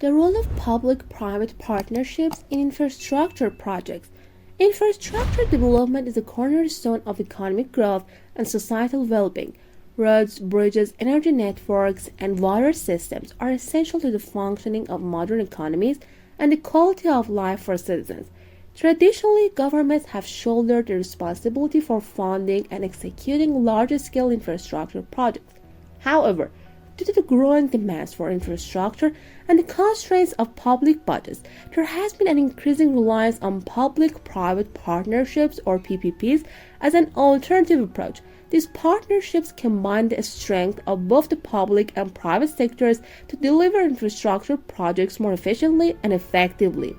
The role of public-private partnerships in infrastructure projects. Infrastructure development is a cornerstone of economic growth and societal well-being. Roads, bridges, energy networks, and water systems are essential to the functioning of modern economies and the quality of life for citizens. Traditionally, governments have shouldered the responsibility for funding and executing large-scale infrastructure projects. However, due to the growing demands for infrastructure and the constraints of public budgets, there has been an increasing reliance on public-private partnerships or PPPs as an alternative approach. These partnerships combine the strength of both the public and private sectors to deliver infrastructure projects more efficiently and effectively.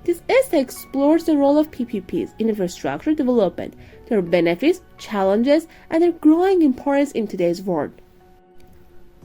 This essay explores the role of PPPs in infrastructure development, their benefits, challenges, and their growing importance in today's world.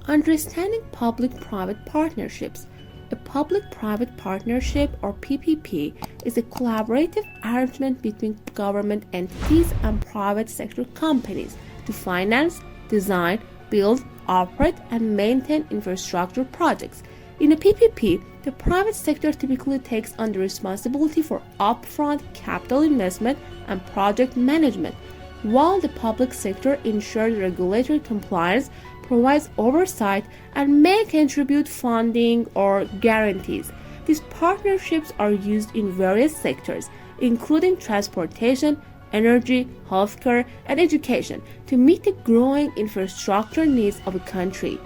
Understanding public-private partnerships. A public-private partnership or PPP is a collaborative arrangement between government entities and private sector companies to finance, design, build, operate, and maintain infrastructure projects. In a PPP, the private sector typically takes on the responsibility for upfront capital investment and project management, while the public sector ensures regulatory compliance, provides oversight, and may contribute funding or guarantees. These partnerships are used in various sectors, including transportation, energy, healthcare, and education, to meet the growing infrastructure needs of a country.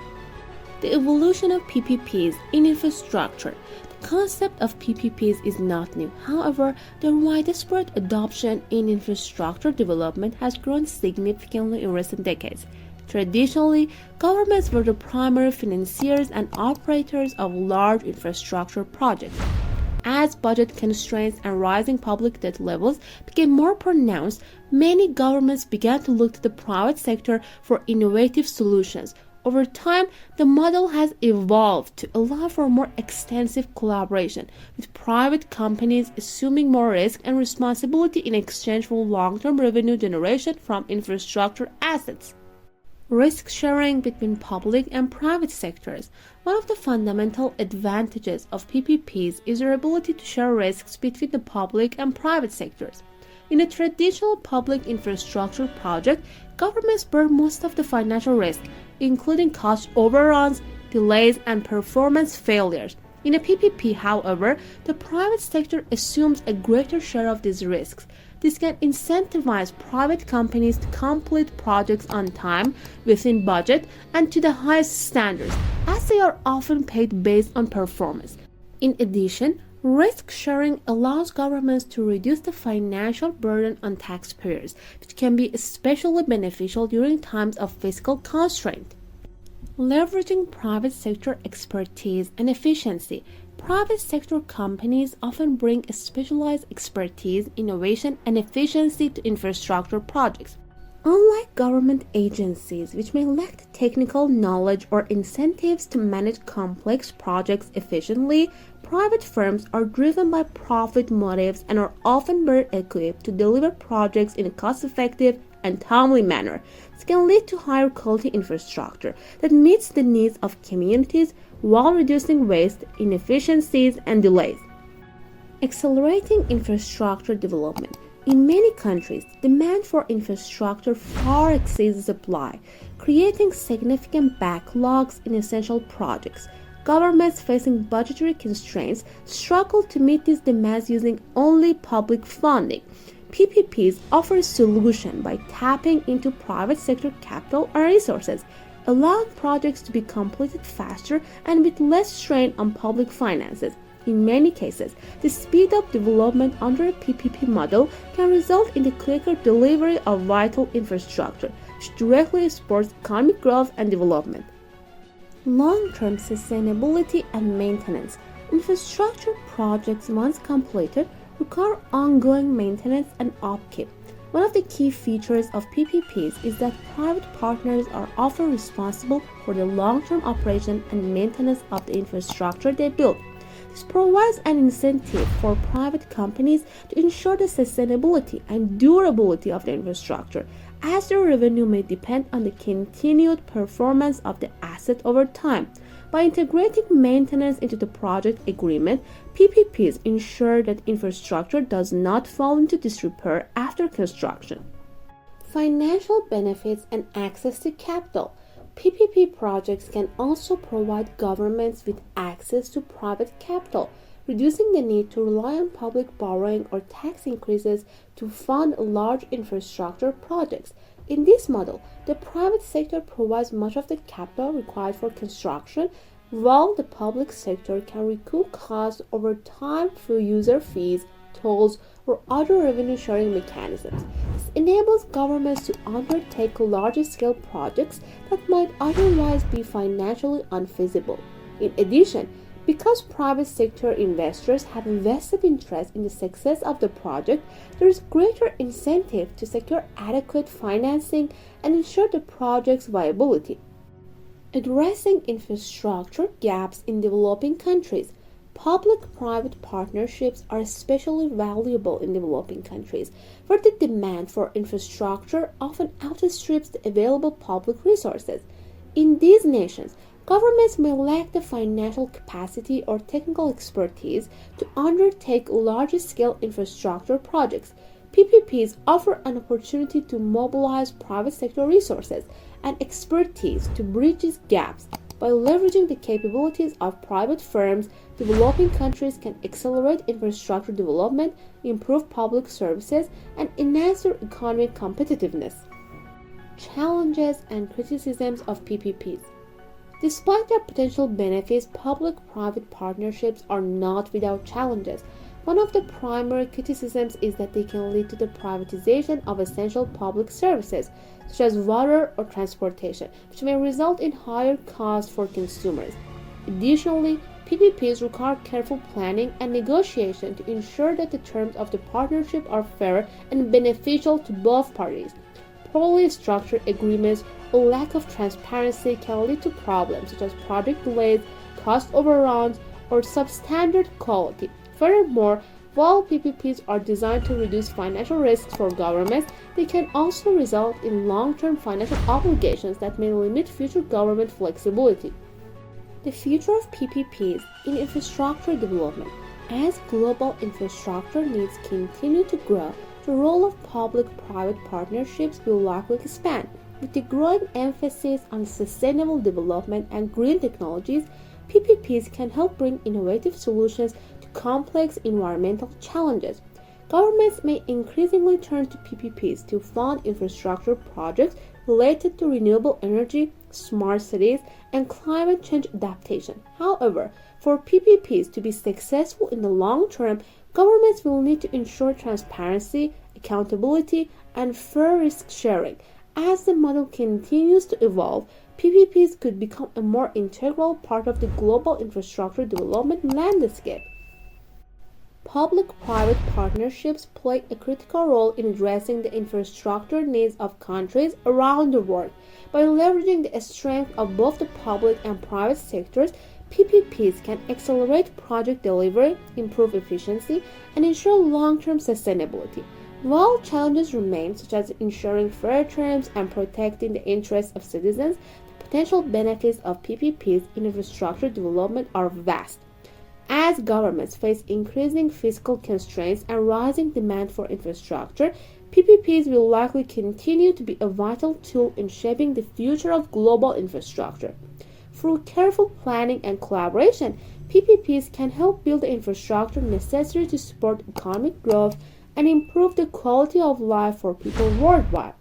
The evolution of PPPs in infrastructure. The concept of PPPs is not new. However, their widespread adoption in infrastructure development has grown significantly in recent decades. Traditionally, governments were the primary financiers and operators of large infrastructure projects. As budget constraints and rising public debt levels became more pronounced, many governments began to look to the private sector for innovative solutions. Over time, the model has evolved to allow for more extensive collaboration, with private companies assuming more risk and responsibility in exchange for long-term revenue generation from infrastructure assets. Risk sharing between public and private sectors. One of the fundamental advantages of PPPs is their ability to share risks between the public and private sectors. In a traditional public infrastructure project, governments bear most of the financial risk, including cost overruns, delays, and performance failures. In a PPP, however, the private sector assumes a greater share of these risks. This can incentivize private companies to complete projects on time, within budget, and to the highest standards, as they are often paid based on performance. In addition, risk sharing allows governments to reduce the financial burden on taxpayers, which can be especially beneficial during times of fiscal constraint. Leveraging private sector expertise and efficiency. Private sector companies often bring a specialized expertise, innovation, and efficiency to infrastructure projects. Unlike government agencies, which may lack the technical knowledge or incentives to manage complex projects efficiently, private firms are driven by profit motives and are often better equipped to deliver projects in a cost-effective and timely manner. This can lead to higher quality infrastructure that meets the needs of communities while reducing waste, inefficiencies, and delays. Accelerating infrastructure development. In many countries, demand for infrastructure far exceeds supply, creating significant backlogs in essential projects. Governments facing budgetary constraints struggle to meet these demands using only public funding. PPPs offer a solution by tapping into private sector capital and resources, allowing projects to be completed faster and with less strain on public finances. In many cases, the speed up development under a PPP model can result in the quicker delivery of vital infrastructure, which directly supports economic growth and development. Long-term sustainability and maintenance. Infrastructure projects, once completed, require ongoing maintenance and upkeep. One of the key features of PPPs is that private partners are often responsible for the long-term operation and maintenance of the infrastructure they build. This provides an incentive for private companies to ensure the sustainability and durability of the infrastructure, as their revenue may depend on the continued performance of the asset over time. By integrating maintenance into the project agreement, PPPs ensure that infrastructure does not fall into disrepair after construction. Financial benefits and access to capital. PPP projects can also provide governments with access to private capital, reducing the need to rely on public borrowing or tax increases to fund large infrastructure projects. In this model, the private sector provides much of the capital required for construction, while the public sector can recoup costs over time through user fees, tolls, or other revenue sharing mechanisms. This enables governments to undertake large scale projects that might otherwise be financially unfeasible. In addition, because private sector investors have a vested interest in the success of the project, there is greater incentive to secure adequate financing and ensure the project's viability. Addressing infrastructure gaps in developing countries. Public-private partnerships are especially valuable in developing countries, where the demand for infrastructure often outstrips the available public resources. In these nations, governments may lack the financial capacity or technical expertise to undertake large-scale infrastructure projects. PPPs offer an opportunity to mobilize private sector resources and expertise to bridge these gaps. By leveraging the capabilities of private firms, developing countries can accelerate infrastructure development, improve public services, and enhance their economic competitiveness. Challenges and criticisms of PPPs. Despite their potential benefits, public-private partnerships are not without challenges. One of the primary criticisms is that they can lead to the privatization of essential public services, such as water or transportation, which may result in higher costs for consumers. Additionally, PPPs require careful planning and negotiation to ensure that the terms of the partnership are fair and beneficial to both parties. Poorly structured agreements or lack of transparency can lead to problems such as project delays, cost overruns, or substandard quality. Furthermore, while PPPs are designed to reduce financial risks for governments, they can also result in long-term financial obligations that may limit future government flexibility. The future of PPPs in infrastructure development. As global infrastructure needs continue to grow, the role of public-private partnerships will likely expand. With the growing emphasis on sustainable development and green technologies, PPPs can help bring innovative solutions to complex environmental challenges. Governments may increasingly turn to PPPs to fund infrastructure projects related to renewable energy, smart cities, and climate change adaptation. However, for PPPs to be successful in the long term, governments will need to ensure transparency, accountability, and fair risk sharing. As the model continues to evolve, PPPs could become a more integral part of the global infrastructure development landscape. Public-private partnerships play a critical role in addressing the infrastructure needs of countries around the world. By leveraging the strength of both the public and private sectors, PPPs can accelerate project delivery, improve efficiency, and ensure long-term sustainability. While challenges remain, such as ensuring fair terms and protecting the interests of citizens, the potential benefits of PPPs in infrastructure development are vast. As governments face increasing fiscal constraints and rising demand for infrastructure, PPPs will likely continue to be a vital tool in shaping the future of global infrastructure. Through careful planning and collaboration, PPPs can help build the infrastructure necessary to support economic growth and improve the quality of life for people worldwide.